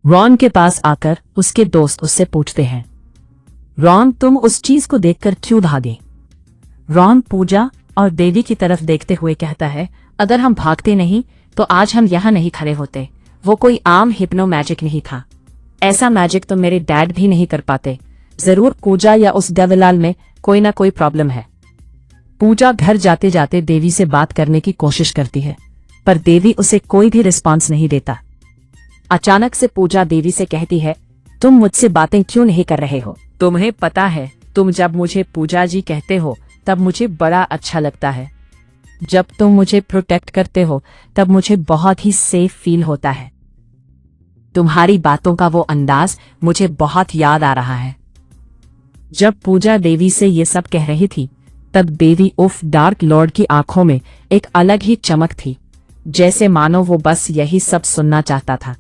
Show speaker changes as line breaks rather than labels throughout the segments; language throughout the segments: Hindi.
रॉन के पास आकर उसके दोस्त उससे पूछते हैं, रॉन तुम उस चीज को देखकर क्यों भागे? रॉन पूजा और देवी की तरफ देखते हुए कहता है, अगर हम भागते नहीं तो आज हम यहाँ नहीं खड़े होते। वो कोई आम हिप्नो मैजिक नहीं था। ऐसा मैजिक तो मेरे डैड भी नहीं कर पाते। जरूर पूजा या उस देवलाल में कोई ना कोई प्रॉब्लम है। पूजा घर जाते जाते देवी से बात करने की कोशिश करती है, पर देवी उसे कोई भी रिस्पॉन्स नहीं देता। अचानक से पूजा देवी से कहती है, तुम मुझसे बातें क्यों नहीं कर रहे हो? तुम्हें पता है, तुम जब मुझे पूजा जी कहते हो तब मुझे बड़ा अच्छा लगता है। जब तुम मुझे प्रोटेक्ट करते हो तब मुझे बहुत ही सेफ फील होता है। तुम्हारी बातों का वो अंदाज मुझे बहुत याद आ रहा है। जब पूजा देवी से ये सब कह रही थी तब देवी उफ डार्क लॉर्ड की आंखों में एक अलग ही चमक थी, जैसे मानो वो बस यही सब सुनना चाहता था।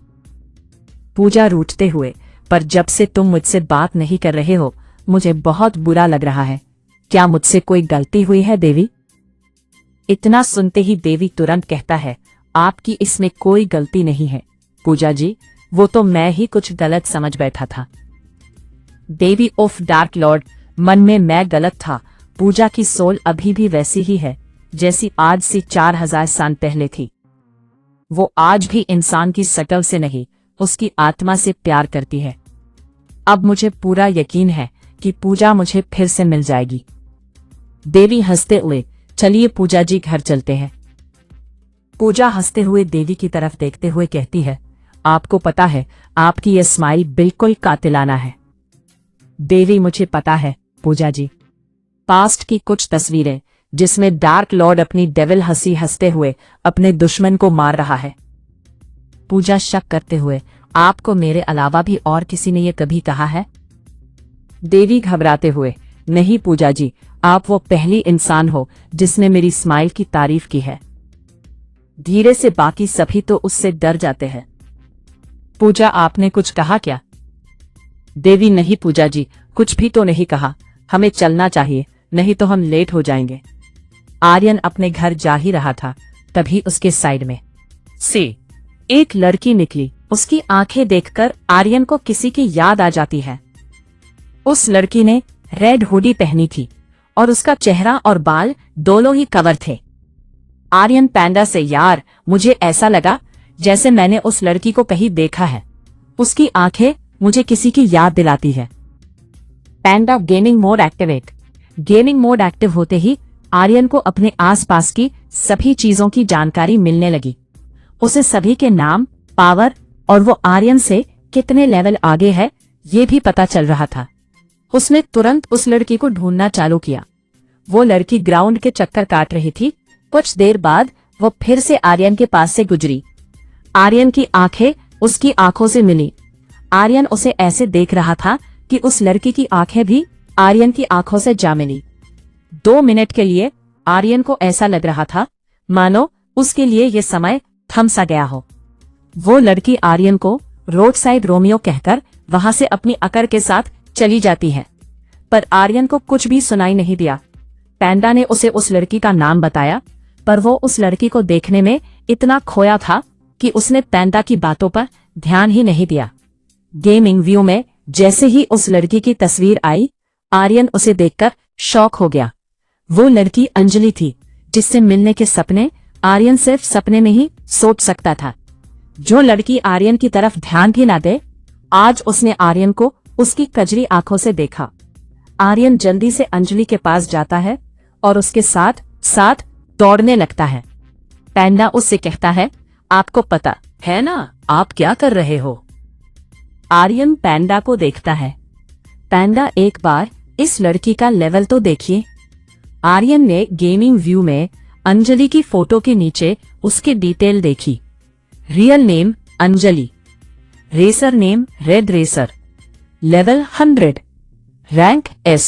पूजा रूठते हुए, पर जब से तुम मुझसे बात नहीं कर रहे हो मुझे बहुत बुरा लग रहा है। क्या मुझसे कोई गलती हुई है देवी? इतना सुनते ही देवी तुरंत कहता है, आपकी इसमें कोई गलती नहीं है पूजा जी, वो तो मैं ही कुछ गलत समझ बैठा था। देवी ऑफ डार्क लॉर्ड, मन में मैं गलत था। पूजा की सोल अभी भी वैसी ही है जैसी आज से 4000 साल पहले थी। वो आज भी इंसान की शकल से नहीं, उसकी आत्मा से प्यार करती है। अब मुझे पूरा यकीन है कि पूजा मुझे फिर से मिल जाएगी। देवी हंसते हुए, चलिए पूजा जी घर चलते हैं। पूजा हंसते हुए देवी की तरफ देखते हुए कहती है, आपको पता है आपकी यह स्माइल बिल्कुल कातिलाना है। देवी मुझे पता है पूजा जी। पास्ट की कुछ तस्वीरें जिसमें डार्क लॉर्ड अपनी डेविल हंसी हंसते हुए अपने दुश्मन को मार रहा है। पूजा शक करते हुए, आपको मेरे अलावा भी और किसी ने यह कभी कहा है? देवी घबराते हुए, नहीं पूजा जी, आप वो पहली इंसान हो जिसने मेरी स्माइल की तारीफ की है। धीरे से बाकी सभी तो उससे डर जाते हैं। पूजा आपने कुछ कहा क्या? देवी नहीं पूजा जी, कुछ भी तो नहीं कहा। हमें चलना चाहिए, नहीं तो हम लेट हो जाएंगे। आर्यन अपने घर जा ही रहा था, तभी उसके साइड में से एक लड़की निकली। उसकी आंखें देखकर आर्यन को किसी की याद आ जाती है। उस लड़की ने रेड हुडी पहनी थी और उसका चेहरा और बाल दोनों ही कवर थे। आर्यन पैंडा से, यार मुझे ऐसा लगा जैसे मैंने उस लड़की को कहीं देखा है। उसकी आंखें मुझे किसी की याद दिलाती है। Panda gaming mode activate. Gaming mode active होते ही आर्यन को अपने आसपास की सभी चीजों की जानकारी मिलने लगी। उसे सभी के नाम, पावर और वो आर्यन से कितने लेवल आगे है ये भी पता चल रहा था। उसने तुरंत उस लड़की को ढूंढना चालू किया। वो लड़की ग्राउंड के चक्कर काट रही थी। कुछ देर बाद वो फिर से आर्यन के पास से गुजरी। आर्यन की आंखें उसकी आंखों से मिली। आर्यन उसे ऐसे देख रहा था कि उस लड़की की आंखें भी आर्यन की आंखों से जा मिली। 2 मिनट के लिए आर्यन को ऐसा लग रहा था मानो उसके लिए ये समय थम सा गया हो। वो लड़की आर्यन को रोड साइड रोमियो कहकर वहां से अपनी अकड़ के साथ चली जाती है, पर आर्यन को कुछ भी सुनाई नहीं दिया। पैंडा ने उसे उस लड़की का नाम बताया, पर वो उस लड़की को देखने में इतना खोया था कि उसने पैंडा की बातों पर ध्यान ही नहीं दिया। गेमिंग व्यू में जैसे ही उस लड़की की तस्वीर आई, आर्यन उसे देखकर शॉक हो गया। वो लड़की अंजलि थी, जिससे मिलने के सपने आर्यन सिर्फ सपने में ही सोच सकता था। जो लड़की आर्यन की तरफ ध्यान भी ना दे, आज उसने आर्यन को उसकी कजरी आंखों से देखा। आर्यन जल्दी से अंजलि के पास जाता है और उसके साथ साथ दौड़ने लगता है। पैंडा उससे कहता है, आपको पता है ना आप क्या कर रहे हो? आर्यन पैंडा को देखता है। पैंडा, एक बार इस लड़की का लेवल तो देखिए। आर्यन ने गेमिंग व्यू में अंजलि की फोटो के नीचे उसकी डिटेल देखी। Real name Anjali, racer name red racer, level 100, rank S,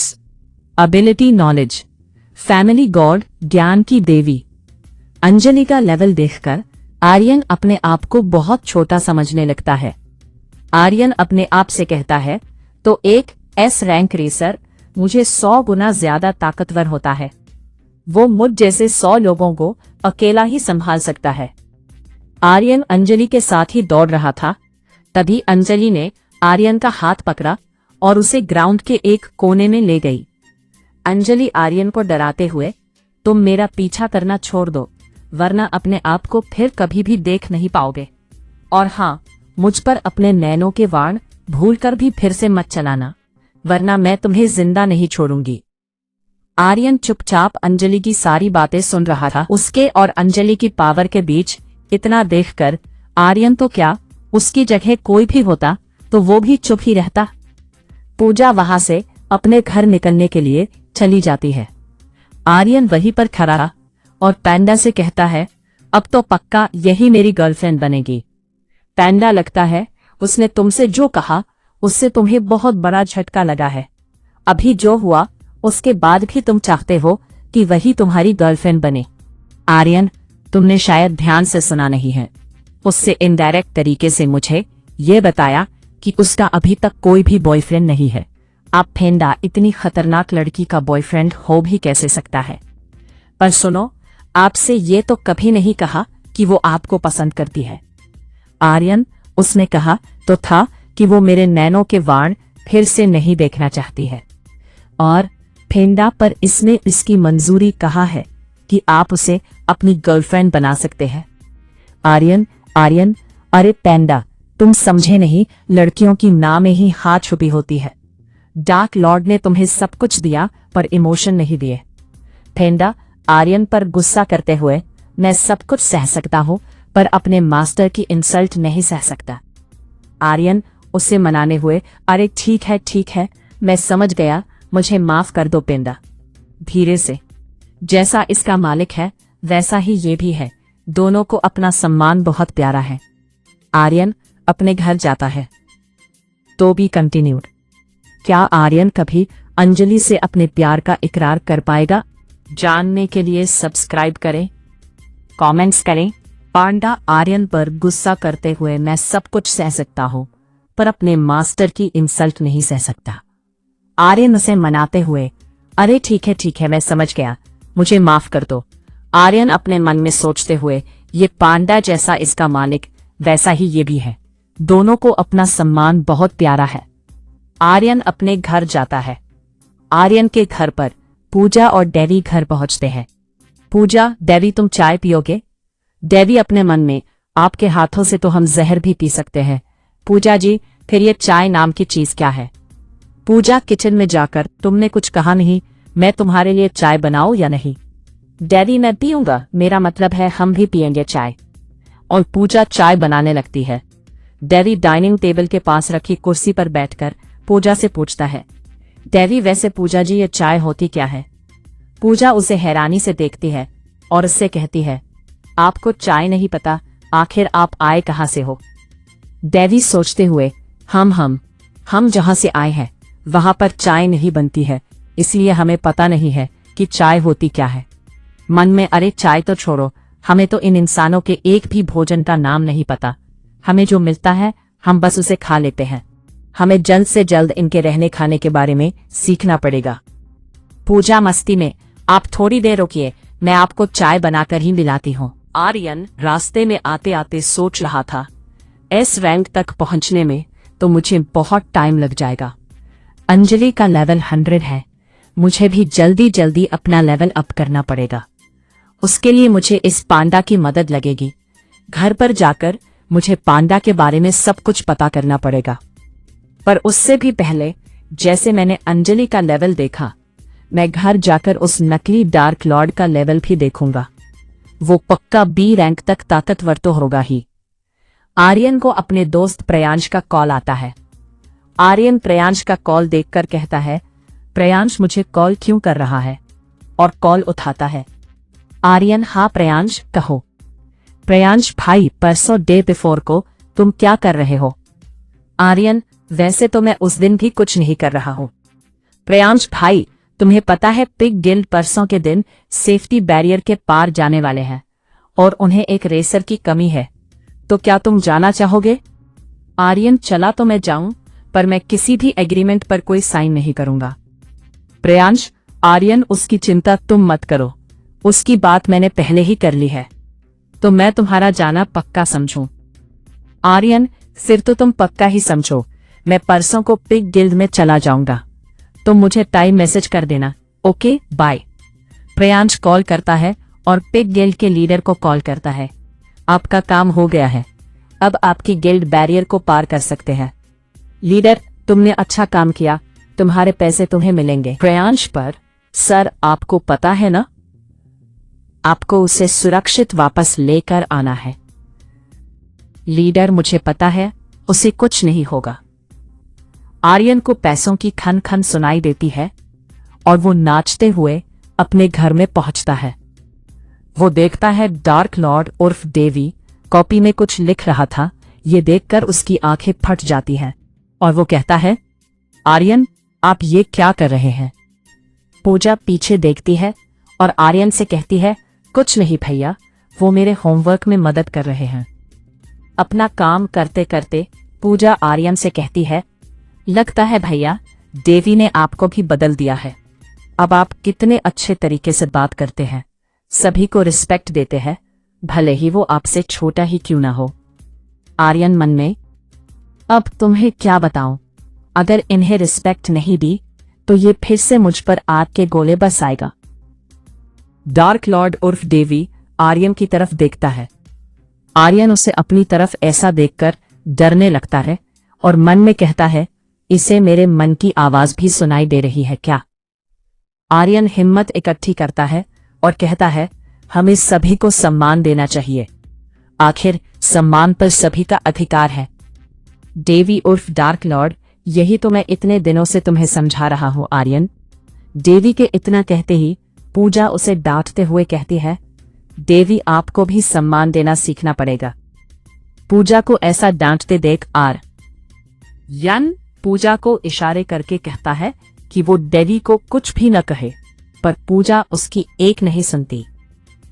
ability knowledge, family God ज्ञान की देवी। अंजलि का लेवल देखकर आर्यन अपने आप को बहुत छोटा समझने लगता है। आर्यन अपने आप से कहता है, तो एक S रैंक रेसर मुझे 100 गुना ज्यादा ताकतवर होता है। वो मुझ जैसे 100 लोगों को अकेला ही संभाल सकता है। आर्यन अंजलि के साथ ही दौड़ रहा था तभी अंजलि ने आर्यन का हाथ पकड़ा और उसे ग्राउंड के एक कोने में ले गई। अंजलि आर्यन को डराते हुए, तुम मेरा पीछा करना छोड़ दो, वरना अपने आप को फिर कभी भी देख नहीं पाओगे। और हाँ, मुझ पर अपने नैनों के वाण भूलकर भी फिर से मत चलाना, वरना मैं तुम्हें जिंदा नहीं छोड़ूंगी। आर्यन चुपचाप अंजलि की सारी बातें सुन रहा था। उसके और अंजलि की पावर के बीच इतना देखकर आर्यन तो क्या, उसकी जगह कोई भी होता तो वो भी चुप ही रहता। पूजा वहां से अपने घर निकलने के लिए चली जाती है। आर्यन वहीं पर खड़ा रहा और पैंडा से कहता है, अब तो पक्का यही मेरी गर्लफ्रेंड बनेगी। पैंडा, लगता है उसने तुमसे जो कहा उससे तुम्हें बहुत बड़ा झटका लगा है। अभी जो हुआ उसके बाद भी तुम चाहते हो कि वही तुम्हारी गर्लफ्रेंड बने। आर्यन, तुमने शायद ध्यान से सुना नहीं है। उससे इनडायरेक्ट तरीके से मुझे ये बताया कि उसका अभी तक कोई भी बॉयफ्रेंड नहीं है। आप फेंडा, इतनी खतरनाक लड़की का बॉयफ्रेंड हो भी कैसे सकता है? पर सुनो, आपसे ये तो कभी नहीं कहा कि वो आपको पसंद करती है। आर्यन, उसने कहा तो था कि वो मेरे नैनों के वाण फिर से नहीं देखना चाहती है। और फेंडा, पर इसने इसकी मंजूरी कहा है कि आप उसे अपनी गर्लफ्रेंड बना सकते हैं। आर्यन, अरे पैंडा, तुम समझे नहीं, लड़कियों की नाम में ही हाथ छुपी होती है। डार्क लॉर्ड ने तुम्हें सब कुछ दिया पर इमोशन नहीं दिए। फेंडा आर्यन पर गुस्सा करते हुए, मैं सब कुछ सह सकता हूं पर अपने मास्टर की इंसल्ट नहीं सह सकता। आर्यन उसे मनाने हुए, अरे ठीक है, मैं समझ गया, मुझे माफ कर दो पेंडा। धीरे से, जैसा इसका मालिक है वैसा ही ये भी है, दोनों को अपना सम्मान बहुत प्यारा है। आर्यन अपने घर जाता है। तो भी कंटिन्यूड। क्या आर्यन कभी अंजलि से अपने प्यार का इकरार कर पाएगा? जानने के लिए सब्सक्राइब करें, कमेंट्स करें। पांडा आर्यन पर गुस्सा करते हुए, मैं सब कुछ सह सकता हूं पर अपने मास्टर की इंसल्ट नहीं सह सकता। आर्यन उसे मनाते हुए, अरे ठीक है, मैं समझ गया, मुझे माफ कर दो। आर्यन अपने मन में सोचते हुए, ये पांडा जैसा इसका मालिक वैसा ही ये भी है, दोनों को अपना सम्मान बहुत प्यारा है। आर्यन अपने घर जाता है। आर्यन के घर पर पूजा और डेवी घर पहुंचते हैं। पूजा, डेवी तुम चाय पियोगे? डेवी अपने मन में, आपके हाथों से तो हम जहर भी पी सकते हैं। पूजा जी, फिर ये चाय नाम की चीज क्या है? पूजा किचन में जाकर, तुमने कुछ कहा नहीं, मैं तुम्हारे लिए चाय बनाऊं या नहीं? डेवी, मैं पीऊंगा, मेरा मतलब है हम भी पियेंगे चाय। और पूजा चाय बनाने लगती है। डेवी डाइनिंग टेबल के पास रखी कुर्सी पर बैठकर पूजा से पूछता है, डेवी वैसे पूजा जी ये चाय होती क्या है? पूजा उसे हैरानी से देखती है और उससे कहती है, आपको चाय नहीं पता, आखिर आप आए कहां से हो? डेवी सोचते हुए, हम जहां से आए हैं वहां पर चाय नहीं बनती है, इसलिए हमें पता नहीं है कि चाय होती क्या है। मन में, अरे चाय तो छोड़ो, हमें तो इन इंसानों के एक भी भोजन का नाम नहीं पता। हमें जो मिलता है हम बस उसे खा लेते हैं। हमें जल्द से जल्द इनके रहने खाने के बारे में सीखना पड़ेगा। पूजा मस्ती में, आप थोड़ी देर रुकिए, मैं आपको चाय बनाकर ही मिलाती हूँ। आर्यन रास्ते में आते आते सोच रहा था, एस रैंक तक पहुंचने में तो मुझे बहुत टाइम लग जाएगा। अंजलि का लेवल 100 है, मुझे भी जल्दी अपना लेवल अप करना पड़ेगा। उसके लिए मुझे इस पांडा की मदद लगेगी। घर पर जाकर मुझे पांडा के बारे में सब कुछ पता करना पड़ेगा। पर उससे भी पहले, जैसे मैंने अंजलि का लेवल देखा, मैं घर जाकर उस नकली डार्क लॉर्ड का लेवल भी देखूंगा। वो पक्का बी रैंक तक ताकतवर तो होगा ही। आर्यन को अपने दोस्त प्रियांश का कॉल आता है। आर्यन प्रियांश का कॉल देखकर कहता है, प्रियांश मुझे कॉल क्यों कर रहा है? और कॉल उठाता है। आर्यन, हाँ प्रियांश, कहो। प्रियांश, भाई परसों डे बिफोर को तुम क्या कर रहे हो? आर्यन, वैसे तो मैं उस दिन भी कुछ नहीं कर रहा हूँ। प्रियांश, भाई तुम्हें पता है पिग गिल्ड परसों के दिन सेफ्टी बैरियर के पार जाने वाले हैं और उन्हें एक रेसर की कमी है, तो क्या तुम जाना चाहोगे? आर्यन, चला तो मैं जाऊं, पर मैं किसी भी एग्रीमेंट पर कोई साइन नहीं करूंगा। प्रियांश, आर्यन उसकी चिंता तुम मत करो, उसकी बात मैंने पहले ही कर ली है, तो मैं तुम्हारा जाना पक्का समझूं। आर्यन, फिर तो तुम पक्का ही समझो, मैं परसों को पिग गिल्ड में चला जाऊंगा। तुम मुझे टाइम मैसेज कर देना। Okay bye. प्रियांश कॉल करता है और पिग गिल्ड के लीडर को कॉल करता है। आपका काम हो गया है, अब आपकी गिल्ड बैरियर को पार कर सकते हैं। लीडर, तुमने अच्छा काम किया, तुम्हारे पैसे तुम्हें मिलेंगे। प्रियांश पर, सर आपको पता है ना, आपको उसे सुरक्षित वापस लेकर आना है। लीडर, मुझे पता है, उसे कुछ नहीं होगा। आर्यन को पैसों की खन खन सुनाई देती है और वो नाचते हुए अपने घर में पहुंचता है। वो देखता है डार्क लॉर्ड उर्फ देवी कॉपी में कुछ लिख रहा था। ये देखकर उसकी आंखें फट जाती हैं और वो कहता है, आर्यन आप ये क्या कर रहे हैं? पूजा पीछे देखती है और आर्यन से कहती है, कुछ नहीं भैया, वो मेरे होमवर्क में मदद कर रहे हैं। अपना काम करते करते पूजा आर्यन से कहती है, लगता है भैया देवी ने आपको भी बदल दिया है। अब आप कितने अच्छे तरीके से बात करते हैं, सभी को रिस्पेक्ट देते हैं, भले ही वो आपसे छोटा ही क्यों ना हो। आर्यन मन में, अब तुम्हें क्या बताऊं, अगर इन्हें रिस्पेक्ट नहीं दी तो ये फिर से मुझ पर आग के गोले बरसाएगा। डार्क लॉर्ड उर्फ देवी आर्यन की तरफ देखता है। आर्यन उसे अपनी तरफ ऐसा देखकर डरने लगता है और मन में कहता है, इसे मेरे मन की आवाज भी सुनाई दे रही है क्या? आर्यन हिम्मत इकट्ठी करता है और कहता है, हमें सभी को सम्मान देना चाहिए, आखिर सम्मान पर सभी का अधिकार है। देवी उर्फ डार्क लॉर्ड, यही तो मैं इतने दिनों से तुम्हें समझा रहा हूं आर्यन। देवी के इतना कहते ही पूजा उसे डांटते हुए कहती है, देवी आपको भी सम्मान देना सीखना पड़ेगा। पूजा को ऐसा डांटते देख आर्यन पूजा को इशारे करके कहता है कि वो देवी को कुछ भी न कहे, पर पूजा उसकी एक नहीं सुनती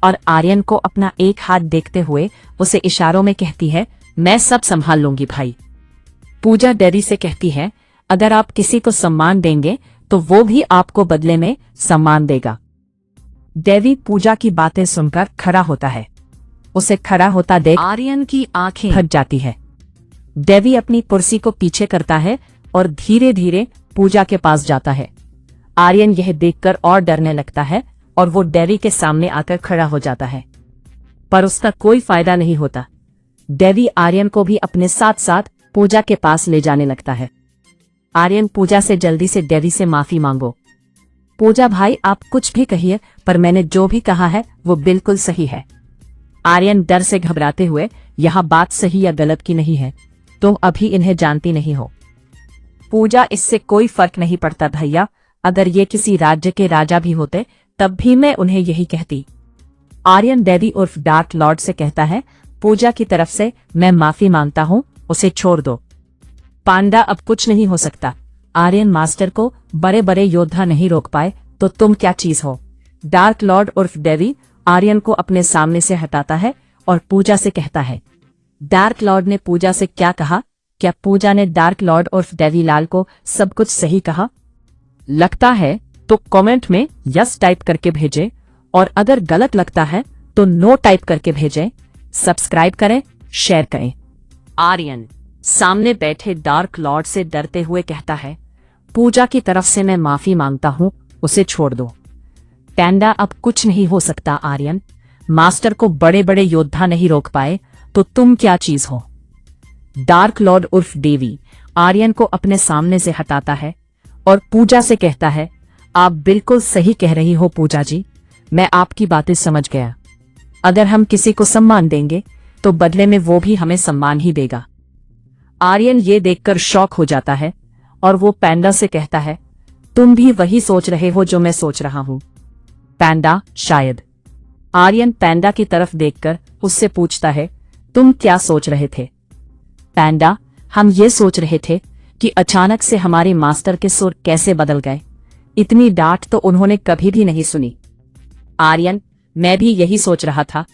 और आर्यन को अपना एक हाथ देखते हुए उसे इशारों में कहती है, मैं सब संभाल लूंगी भाई। पूजा देवी से कहती है, अगर आप किसी को सम्मान देंगे तो वो भी आपको बदले में सम्मान देगा। देवी पूजा की बातें सुनकर खड़ा होता है। उसे खड़ा होता देख आर्यन की आंखें फट जाती है। देवी अपनी कुर्सी को पीछे करता है और धीरे धीरे पूजा के पास जाता है। आर्यन यह देखकर और डरने लगता है और वो देवी के सामने आकर खड़ा हो जाता है, पर उसका कोई फायदा नहीं होता। देवी आर्यन को भी अपने साथ साथ पूजा के पास ले जाने लगता है। आर्यन पूजा से जल्दी से देवी से माफी मांगो। पूजा भाई आप कुछ भी कहिए, पर मैंने जो भी कहा है वो बिल्कुल सही है। आर्यन डर से घबराते हुए, यह बात सही या गलत की नहीं है, तुम अभी इन्हें जानती नहीं हो। पूजा, इससे कोई फर्क नहीं पड़ता भैया, अगर ये किसी राज्य के राजा भी होते तब भी मैं उन्हें यही कहती। आर्यन देवी उर्फ डार्क लॉर्ड से कहता है, पूजा की तरफ से मैं माफी मांगता हूँ, उसे छोड़ दो। पांडा, अब कुछ नहीं हो सकता। आर्यन मास्टर को बड़े बड़े योद्धा नहीं रोक पाए तो तुम क्या चीज हो। डार्क लॉर्ड उर्फ देवी आर्यन को अपने सामने से हटाता है और पूजा से कहता है, डार्क लॉर्ड ने पूजा से क्या कहा? क्या पूजा ने डार्क लॉर्ड उर्फ देवी लाल को सब कुछ सही कहा? लगता है तो कमेंट में यस टाइप करके भेजें और अगर गलत लगता है तो नो टाइप करके भेजें। सब्सक्राइब करें, शेयर करें। आर्यन सामने बैठे डार्क लॉर्ड से डरते हुए कहता है, पूजा की तरफ से मैं माफी मांगता हूं, उसे छोड़ दो। पैंडा, अब कुछ नहीं हो सकता आर्यन, मास्टर को बड़े बड़े योद्धा नहीं रोक पाए तो तुम क्या चीज हो। डार्क लॉर्ड उर्फ देवी आर्यन को अपने सामने से हटाता है और पूजा से कहता है, आप बिल्कुल सही कह रही हो पूजा जी, मैं आपकी बातें समझ गया। अगर हम किसी को सम्मान देंगे तो बदले में वो भी हमें सम्मान ही देगा। आर्यन ये देखकर शॉक हो जाता है और वो पैंडा से कहता है, तुम भी वही सोच रहे हो जो मैं सोच रहा हूं। पैंडा, शायद। आर्यन पैंडा की तरफ देखकर उससे पूछता है, तुम क्या सोच रहे थे? पैंडा, हम ये सोच रहे थे कि अचानक से हमारे मास्टर के सुर कैसे बदल गए, इतनी डांट तो उन्होंने कभी भी नहीं सुनी। आर्यन, मैं भी यही सोच रहा था,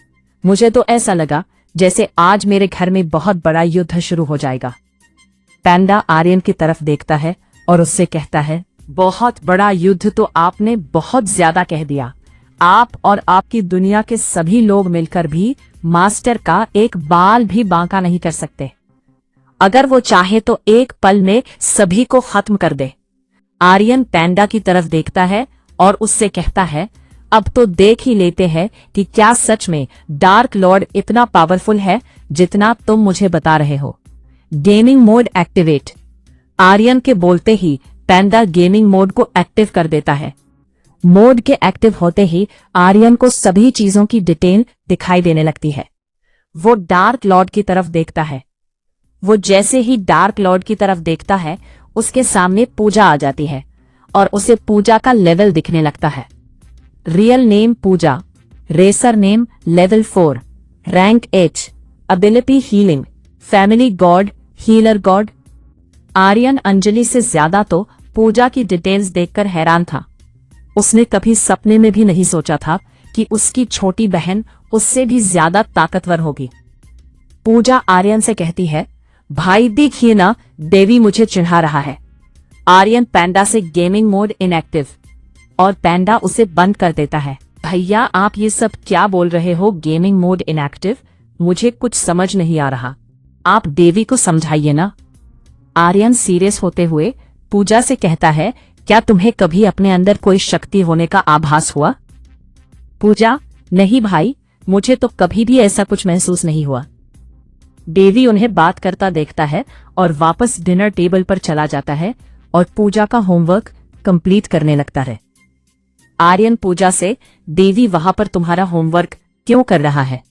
मुझे तो ऐसा लगा जैसे आज मेरे घर में बहुत बड़ा युद्ध शुरू हो जाएगा। पैंडा आर्यन की तरफ देखता है और उससे कहता है, बहुत बड़ा युद्ध तो आपने बहुत ज्यादा कह दिया। आप और आपकी दुनिया के सभी लोग मिलकर भी मास्टर का एक बाल भी बांका नहीं कर सकते। अगर वो चाहे तो एक पल में सभी को खत्म कर दे। आर्यन पैंडा की तरफ देखता है और उससे कहता है, अब तो देख ही लेते हैं कि क्या सच में डार्क लॉर्ड इतना पावरफुल है जितना तुम मुझे बता रहे हो। Gaming mode activate. आर्यन के बोलते ही पैंडा गेमिंग मोड को एक्टिव कर देता है। मोड के एक्टिव होते ही आर्यन को सभी चीजों की डिटेल दिखाई देने लगती है। वो डार्क लॉर्ड की तरफ देखता है। वो जैसे ही डार्क लॉर्ड की तरफ देखता है, उसके सामने पूजा आ जाती है और उसे पूजा का लेवल दिखने लगता है। Real name Puja, racer name level 4, rank H, ability healing, family god, healer god. Aryan Anjali से ज्यादा तो पूजा की डिटेल्स देखकर हैरान था। उसने कभी सपने में भी नहीं सोचा था कि उसकी छोटी बहन उससे भी ज्यादा ताकतवर होगी। पूजा आर्यन से कहती है, भाई देखिए ना, देवी मुझे चिढ़ा रहा है। आर्यन पैंडा से गेमिंग मोड इनएक्टिव और पैंडा उसे बंद कर देता है। भैया आप ये सब क्या बोल रहे हो, गेमिंग मोड इनएक्टिव? मुझे कुछ समझ नहीं आ रहा, आप देवी को समझाइए ना। आर्यन सीरियस होते हुए पूजा से कहता है, क्या तुम्हें कभी अपने अंदर कोई शक्ति होने का आभास हुआ? पूजा, नहीं भाई, मुझे तो कभी भी ऐसा कुछ महसूस नहीं हुआ। देवी उन्हें बात करता देखता है और वापस डिनर टेबल पर चला जाता है और पूजा का होमवर्क कंप्लीट करने लगता है। आर्यन पूजा से, देवी वहां पर तुम्हारा होमवर्क क्यों कर रहा है?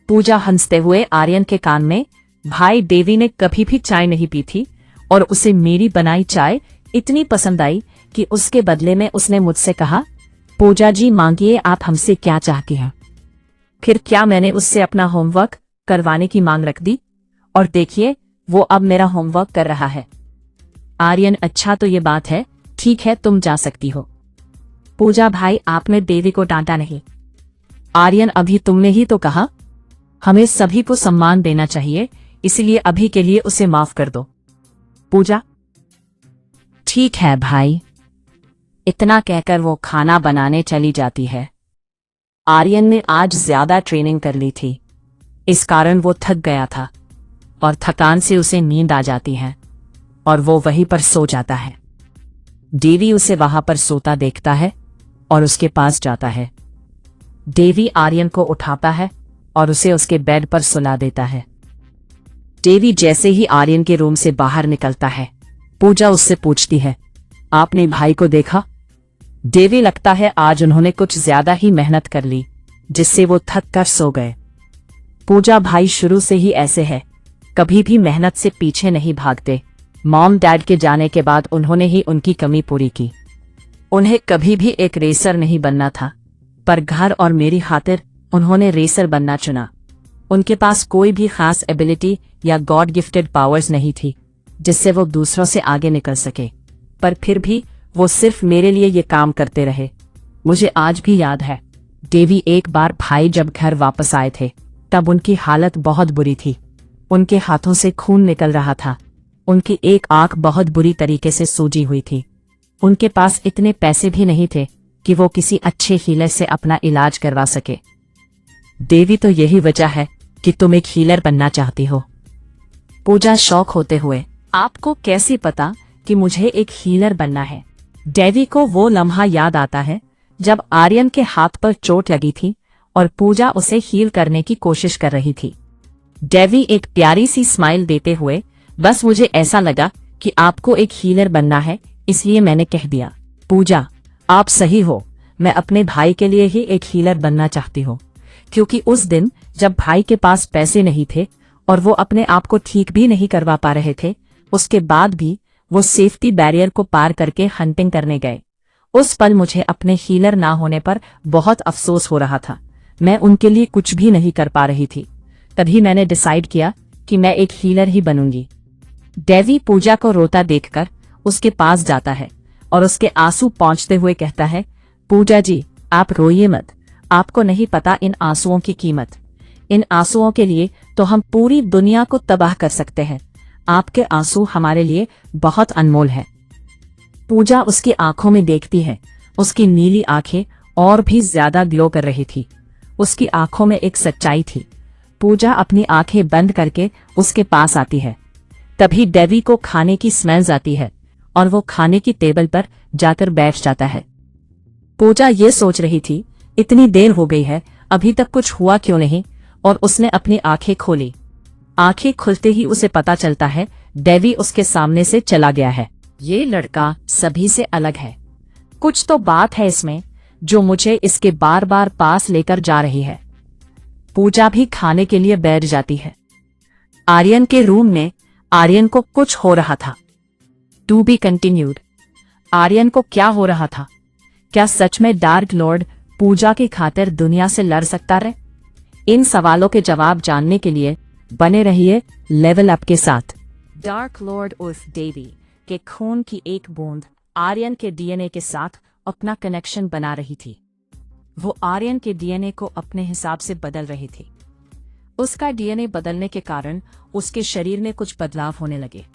पूजा हंसते हुए आर्यन के कान में, भाई देवी ने कभी भी चाय नहीं पी थी और उसे मेरी बनाई चाय इतनी पसंद आई कि उसके बदले में उसने मुझसे कहा, पूजा जी मांगिए आप हमसे क्या चाहती हैं। फिर क्या मैंने उससे अपना होमवर्क करवाने की मांग रख दी? और देखिए वो अब मेरा होमवर्क कर रहा है। आर्यन, अच्छा तो ये बात है, ठीक है तुम जा सकती हो। पूजा, भाई आपने देवी को डांटा नहीं। आर्यन, अभी तुमने ही तो कहा हमें सभी को सम्मान देना चाहिए, इसलिए अभी के लिए उसे माफ कर दो। पूजा, ठीक है भाई। इतना कहकर वो खाना बनाने चली जाती है। आर्यन ने आज ज्यादा ट्रेनिंग कर ली थी, इस कारण वो थक गया था और थकान से उसे नींद आ जाती है और वो वहीं पर सो जाता है। देवी उसे वहां पर सोता देखता है और उसके पास जाता है। देवी आर्यन को उठाता है और उसे उसके बेड पर सुला देता है। देवी जैसे ही आर्यन के रूम से बाहर निकलता है, पूजा उससे पूछती है, आपने भाई को देखा? देवी, लगता है आज उन्होंने कुछ ज्यादा ही मेहनत कर ली जिससे वो थक कर सो गए। पूजा, भाई शुरू से ही ऐसे है, कभी भी मेहनत से पीछे नहीं भागते। मॉम डैड के जाने के बाद उन्होंने ही उनकी कमी पूरी की। उन्हें कभी भी एक रेसर नहीं बनना था, पर घर और मेरी खातिर उन्होंने रेसर बनना चुना। उनके पास कोई भी खास एबिलिटी या गॉड गिफ्टेड पावर्स नहीं थी जिससे वो दूसरों से आगे निकल सके, पर फिर भी वो सिर्फ मेरे लिए ये काम करते रहे। मुझे आज भी याद है, देवी एक बार भाई जब घर वापस आए थे तब उनकी हालत बहुत बुरी थी। उनके हाथों से खून निकल रहा था, उनकी एक आंख बहुत बुरी तरीके से सूजी हुई थी। उनके पास इतने पैसे भी नहीं थे कि वो किसी अच्छे हीलर से अपना इलाज करवा सके। देवी, तो यही वजह है कि तुम एक हीलर बनना चाहती हो। पूजा शौक होते हुए, आपको कैसे पता कि मुझे एक हीलर बनना है? देवी को वो लम्हा याद आता है जब आर्यन के हाथ पर चोट लगी थी और पूजा उसे हील करने की कोशिश कर रही थी। देवी एक प्यारी सी स्माइल देते हुए, बस मुझे ऐसा लगा कि आपको एक हीलर बनना है इसलिए मैंने कह दिया। पूजा, आप सही हो, मैं अपने भाई के लिए ही एक हीलर बनना चाहती हूँ, क्योंकि उस दिन जब भाई के पास पैसे नहीं थे और वो अपने आप को ठीक भी नहीं करवा पा रहे थे, उसके बाद भी वो सेफ्टी बैरियर को पार करके हंटिंग करने गए। उस पल मुझे अपने हीलर ना होने पर बहुत अफसोस हो रहा था। मैं उनके लिए कुछ भी नहीं कर पा रही थी। तभी मैंने डिसाइड किया कि मैं एक हीलर ही बनूंगी। देवी पूजा को रोता देखकर उसके पास जाता है और उसके आंसू पोंछते हुए कहता है, पूजा जी आप रोइए मत, आपको नहीं पता इन आंसुओं की कीमत। इन आंसुओं के लिए तो हम पूरी दुनिया को तबाह कर सकते हैं। आपके आंसू हमारे लिए बहुत अनमोल है। पूजा उसकी आंखों में देखती है। उसकी नीली आंखें और भी ज्यादा ग्लो कर रही थी। उसकी आंखों में एक सच्चाई थी। पूजा अपनी आंखें बंद करके उसके पास आती है तभी डेवी को खाने की स्मेल्स आती है और वो खाने की टेबल पर जाकर बैठ जाता है। पूजा ये सोच रही थी, इतनी देर हो गई है, अभी तक कुछ हुआ क्यों नहीं, और उसने अपनी आंखें खोली। आंखें खुलते ही उसे पता चलता है डेवी उसके सामने से चला गया है। ये लड़का सभी से अलग है, कुछ तो बात है इसमें जो मुझे इसके बार बार पास लेकर जा रही है। पूजा भी खाने के लिए बैठ जाती है। आर्यन के रूम में आर्यन को कुछ हो रहा था। To be continued. आर्यन को क्या हो रहा था? क्या सच में डार्क लॉर्ड पूजा की खातिर दुनिया से लड़ सकता रहे? इन सवालों के जवाब जानने के लिए बने रहिए लेवल अप के साथ। डार्क लॉर्ड उर्फ डेवी के खून की एक बूंद आर्यन के डीएनए के साथ अपना कनेक्शन बना रही थी। वो आर्यन के डीएनए को अपने हिसाब से बदल रही थी। उसका डीएनए बदलने के कारण उसके शरीर में कुछ बदलाव होने लगे।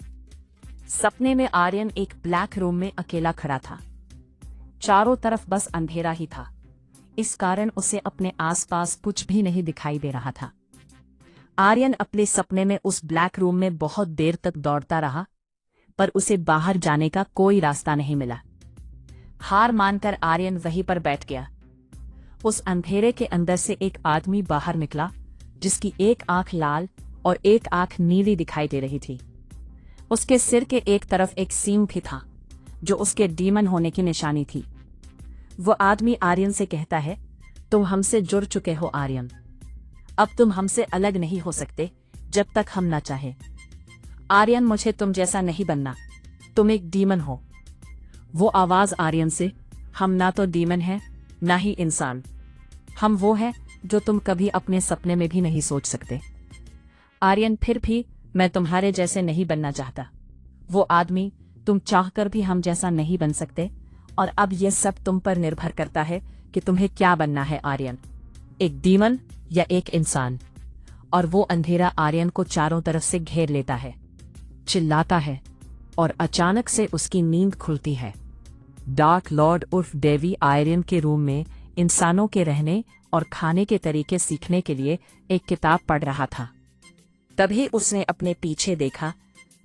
सपने में आर्यन एक ब्लैक रूम में अकेला खड़ा था। चारों तरफ बस अंधेरा ही था, इस कारण उसे अपने आसपास कुछ भी नहीं दिखाई दे रहा था। आर्यन अपने सपने में उस ब्लैक रूम में बहुत देर तक दौड़ता रहा, पर उसे बाहर जाने का कोई रास्ता नहीं मिला। हार मानकर आर्यन वहीं पर बैठ गया। उस अंधेरे के अंदर से एक आदमी बाहर निकला, जिसकी एक आंख लाल और एक आंख नीली दिखाई दे रही थी। उसके सिर के एक तरफ एक सींग भी था, जो उसके डीमन होने की निशानी थी। वो आदमी आर्यन से कहता है, तुम हमसे जुड़ चुके हो आर्यन, अब तुम हमसे अलग नहीं हो सकते जब तक हम ना चाहे। आर्यन, मुझे तुम जैसा नहीं बनना, तुम एक डीमन हो। वो आवाज आर्यन से, हम ना तो डीमन है ना ही इंसान, हम वो है जो तुम कभी अपने सपने में भी नहीं सोच सकते। आर्यन, फिर भी मैं तुम्हारे जैसे नहीं बनना चाहता। वो आदमी, तुम चाहकर भी हम जैसा नहीं बन सकते, और अब ये सब तुम पर निर्भर करता है कि तुम्हें क्या बनना है आर्यन, एक डीमन या एक इंसान। और वो अंधेरा आर्यन को चारों तरफ से घेर लेता है, चिल्लाता है, और अचानक से उसकी नींद खुलती है। डार्क लॉर्ड उर्फ डेवी आर्यन के रूम में इंसानों के रहने और खाने के तरीके सीखने के लिए एक किताब पढ़ रहा था। तभी उसने अपने पीछे देखा,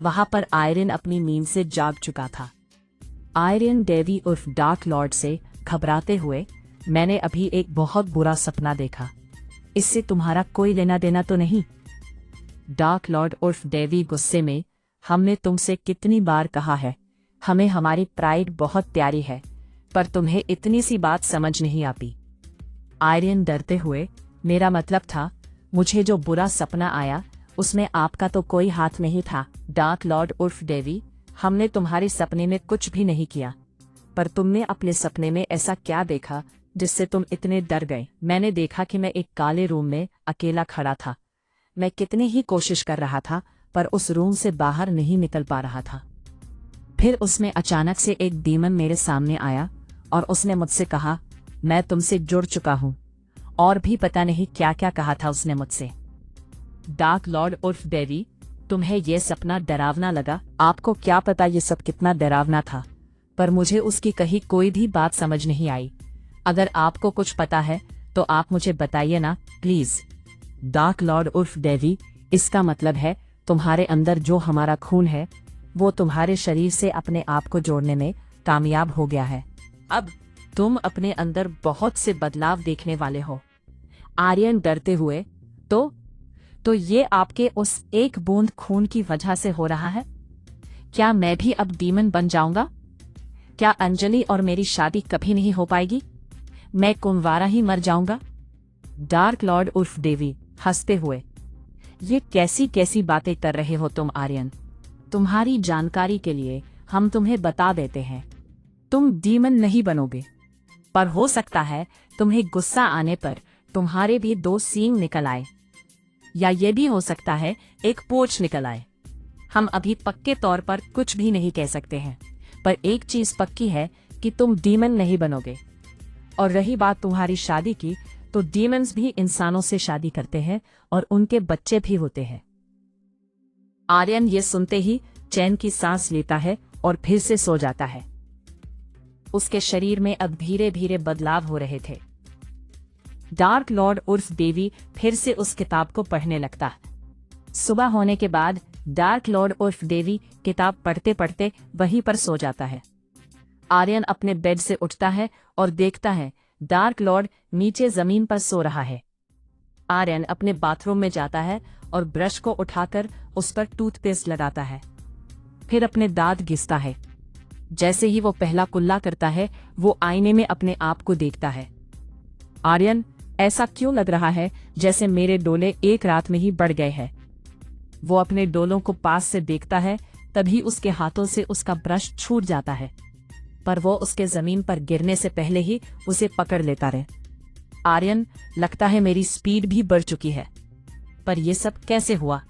वहां पर आर्यन अपनी नींद से जाग चुका था। आर्यन डेवी उर्फ डार्क लॉर्ड से घबराते हुए, मैंने अभी एक बहुत बुरा सपना देखा, इससे तुम्हारा कोई लेना देना तो नहीं? डार्क लॉर्ड उर्फ डेवी गुस्से में, हमने तुमसे कितनी बार कहा है, हमें हमारी प्राइड बहुत प्यारी है, पर तुम्हें इतनी सी बात समझ नहीं आती। आर्यन डरते हुए, मेरा मतलब था, मुझे जो बुरा सपना आया उसमें आपका तो कोई हाथ नहीं था। डार्क लॉर्ड उर्फ डेवी, हमने तुम्हारे सपने में कुछ भी नहीं किया, पर तुमने अपने सपने में ऐसा क्या देखा जिससे तुम इतने डर गए? मैंने देखा कि मैं एक काले रूम में अकेला खड़ा था। मैं कितनी ही कोशिश कर रहा था, पर उस रूम से बाहर नहीं निकल पा रहा था। फिर उसमें अचानक से एक डीमन मेरे सामने आया और उसने मुझसे कहा, मैं तुमसे जुड़ चुका हूं, और भी पता नहीं क्या क्या कहा था उसने मुझसे। डार्क लॉर्ड उर्फ डेवी, तुम्हें यह सपना डरावना लगा? आपको क्या पता ये सब कितना डरावना था, पर मुझे उसकी कही कोई भी बात समझ नहीं आई। अगर आपको कुछ पता है तो आप मुझे बताइए ना प्लीज। डार्क लॉर्ड उर्फ डेवी, इसका मतलब है तुम्हारे अंदर जो हमारा खून है वो तुम्हारे शरीर से अपने आप को जोड़ने में कामयाब हो गया है। अब तुम अपने अंदर बहुत से बदलाव देखने वाले हो। आर्यन डरते हुए, तो ये आपके उस एक बूंद खून की वजह से हो रहा है? क्या मैं भी अब डीमन बन जाऊंगा? क्या अंजलि और मेरी शादी कभी नहीं हो पाएगी? मैं कुंवारा ही मर जाऊंगा? डार्क लॉर्ड उर्फ डेवी हंसते हुए, ये कैसी कैसी बातें कर रहे हो तुम आर्यन? तुम्हारी जानकारी के लिए हम तुम्हें बता देते हैं, तुम डीमन नहीं बनोगे, पर हो सकता है तुम्हें गुस्सा आने पर तुम्हारे भी 2 सींग निकल आए, या ये भी हो सकता है एक पूंछ निकल आए। हम अभी पक्के तौर पर कुछ भी नहीं कह सकते हैं, पर एक चीज पक्की है कि तुम डीमन नहीं बनोगे। और रही बात तुम्हारी शादी की, तो डीमंस भी इंसानों से शादी करते हैं और उनके बच्चे भी होते हैं। आर्यन ये सुनते ही चैन की सांस लेता है और फिर से सो जाता है। उसके शरीर में अब धीरे धीरे बदलाव हो रहे थे। डार्क लॉर्ड उर्फ डेवी फिर से उस किताब को पढ़ने लगता है। सुबह होने के बाद डार्क लॉर्ड उर्फ देवी किताब पढ़ते पढ़ते वहीं पर सो जाता है। आर्यन अपने बेड से उठता है और देखता है डार्क लॉर्ड नीचे जमीन पर सो रहा है। आर्यन अपने बाथरूम में जाता है और ब्रश को उठाकर उस पर टूथपेस्ट लगाता है, फिर अपने दांत घिसता है। जैसे ही वो पहला कुल्ला करता है वो आईने में अपने आप को देखता है। आर्यन, ऐसा क्यों लग रहा है जैसे मेरे डोले एक रात में ही बढ़ गए हैं। वो अपने डोलों को पास से देखता है, तभी उसके हाथों से उसका ब्रश छूट जाता है, पर वो उसके जमीन पर गिरने से पहले ही उसे पकड़ लेता रहे। आर्यन, लगता है मेरी स्पीड भी बढ़ चुकी है, पर यह सब कैसे हुआ?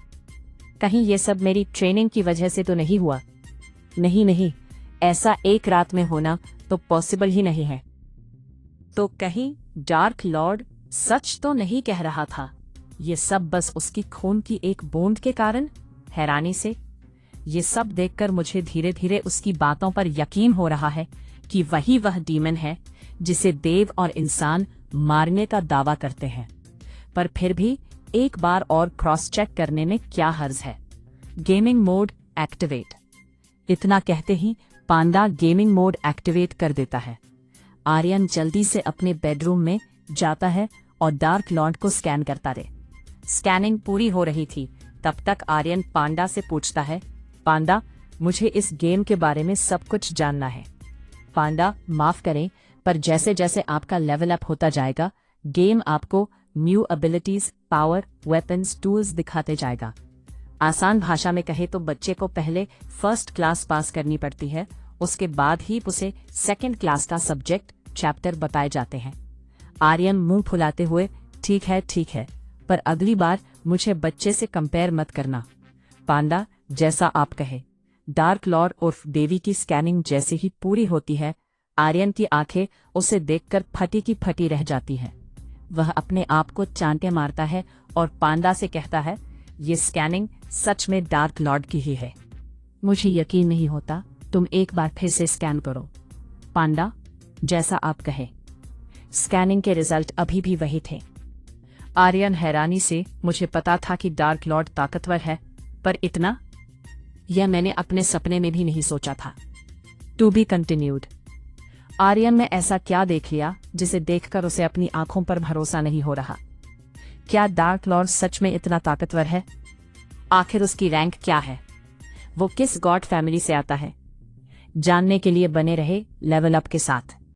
कहीं ये सब मेरी ट्रेनिंग की वजह से तो नहीं हुआ? नहीं, ऐसा एक रात में होना तो पॉसिबल ही नहीं है। तो कहीं डार्क लॉर्ड सच तो नहीं कह रहा था? ये सब बस उसकी खून की एक बूंद के कारण? हैरानी से ये सब देखकर मुझे धीरे धीरे उसकी बातों पर यकीन हो रहा है कि वही वह डीमन है जिसे देव और इंसान मारने का दावा करते हैं। पर फिर भी एक बार और क्रॉस चेक करने में क्या हर्ज है। Gaming mode activate. इतना कहते ही पांडा गेमिंग मोड एक्टिवेट कर देता है। आर्यन जल्दी से अपने बेडरूम में जाता है और डार्क लॉर्ड को स्कैन करता रहे। स्कैनिंग पूरी हो रही थी तब तक आर्यन पांडा से पूछता है, पांडा, मुझे इस गेम के बारे में सब कुछ जानना है। पांडा, माफ करें, पर जैसे जैसे आपका लेवल अप होता जाएगा गेम आपको new abilities, power, weapons, tools दिखाते जाएगा। आसान भाषा में कहे तो बच्चे को पहले फर्स्ट क्लास पास करनी पड़ती है, उसके बाद ही उसे सेकंड क्लास का सब्जेक्ट चैप्टर बताए जाते हैं। आर्यन मुंह फुलाते हुए, ठीक है, पर अगली बार मुझे बच्चे से कंपेयर मत करना। पांडा, जैसा आप कहे। डार्क लॉर्ड उर्फ देवी की स्कैनिंग जैसे ही पूरी होती है आर्यन की आंखें उसे देखकर फटी की फटी रह जाती हैं। वह अपने आप को चांटे मारता है और पांडा से कहता है, ये स्कैनिंग सच में डार्क लॉर्ड की ही है। मुझे यकीन नहीं होता, तुम एक बार फिर से स्कैन करो। पांडा, जैसा आप कहे। स्कैनिंग के रिजल्ट अभी भी वही थे। आर्यन हैरानी से, मुझे पता था कि डार्क लॉर्ड ताकतवर है, पर इतना? यह मैंने अपने सपने में भी नहीं सोचा था। To be continued. आर्यन ने ऐसा क्या देख लिया जिसे देखकर उसे अपनी आंखों पर भरोसा नहीं हो रहा? क्या डार्क लॉर्ड सच में इतना ताकतवर है? आखिर उसकी रैंक क्या है? वो किस गॉड फैमिली से आता है? जानने के लिए बने रहे लेवल अप के साथ।